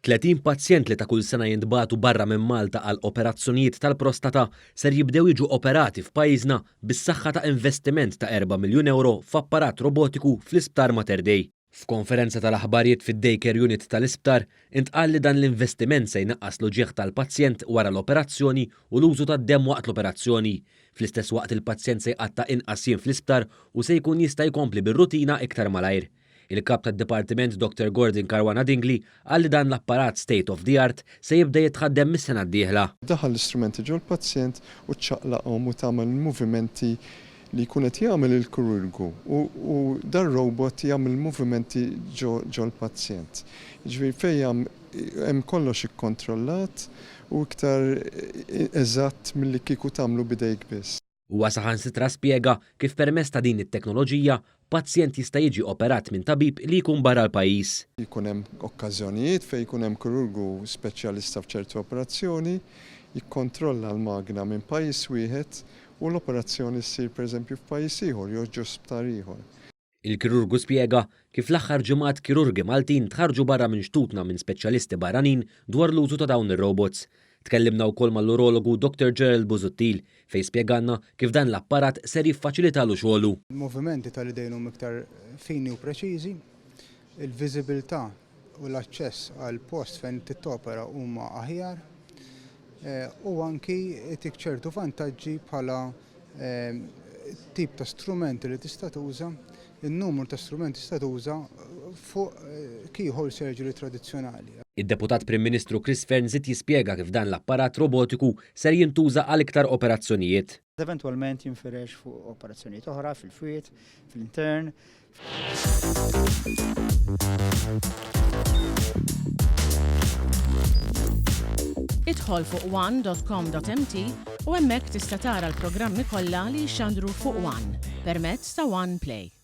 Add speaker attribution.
Speaker 1: 30 pazjent li ta' kull sena jintbagħtu barra minn Malta għal operazzjonijiet tal-prostata ser jibdew jiġu operati f'pajjiżna bis-saħħa ta' investiment ta' 4 miljun euro f'apparat robotiku fl-Isptar Mater Dei. F'konferenza tal-aħbarijiet fid-daycare unit tal-isptar intqal li dan l-investiment se jnaqqas l-ġieħ tal-pazjent wara l-operazzjoni u l-użu tad-demm waqt l-operazzjoni. Fl-istess waqt il-pazjent se jqatta' inqas jiem fl-isptar u se jkun jista' jkompli bir-rutina iktar malajr. Il-kap tad-Dipartiment Dr. Gordon Caruana Dingley qal li dan l-apparat state of the art se jibda jitħaddem mis-sena d-dieħla.
Speaker 2: Daħal l-istrumenti ġol pazjent u ċċaqlaqhom u tagħmel movimenti li jkun qed jagħmel il-kirurgu u dar robot jagħmel movimenti ġol pazjent. Ġifieri fejn hemm kollox ikkontrollat u iktar eżatt milli kieku tagħmlu bidejk biss.
Speaker 1: Huwa saħansitra spjega kif permezz ta' din it-teknoloġija pazjent jista' jiġi operat minn tabib li jkun barra l-pajjiż.
Speaker 2: Jkun hemm okkażjonijiet fejn jkun hemm kirurgu speċjalista f'ċertu operazzjoni jikkontrolla l-magna minn pajjiż wieħed u l-operazzjoni ssir pereżempju f'pajjiż ieħor jew ġo sptar ieħor.
Speaker 1: Il-kirurgu spjega kif l-aħħar ġimgħat kirurgi Maltin tħarġu barra minn xtutna minn speċjalisti barranin dwar l-użu ta' dawn ir-robots. Tkellimna wkoll mal-urologu Dr. Gerald Busuttil fejn spjeganna kif dan l-apparat ser jiffaċilitalu xogħlu.
Speaker 3: Il-movimenti tal-idejn huma iktar fini u preċiżi, il-viżibilità u l-aċċess għal post fejn titopera huma aħjar u anki tik ċertu vantaġġi bħala tip ta' strumenti li tista' tuża, in-numru ta' strumenti tista' tuża fuq keyhole surgery tradizzjonali.
Speaker 1: Id-Deputat Prim Ministru Chris Fearn żied jispjega kif dan l-apparat robotiku ser jintuża għal iktar operazzjonijiet.
Speaker 4: Eventwalment jinfirex fuq operazzjonijiet oħra fil-fwiet, fil-intern.
Speaker 5: Idħol fuq one.com.mt u hemmhekk tista' tara l-programmi kollha li jxandru fuq One permezz ta' One Play.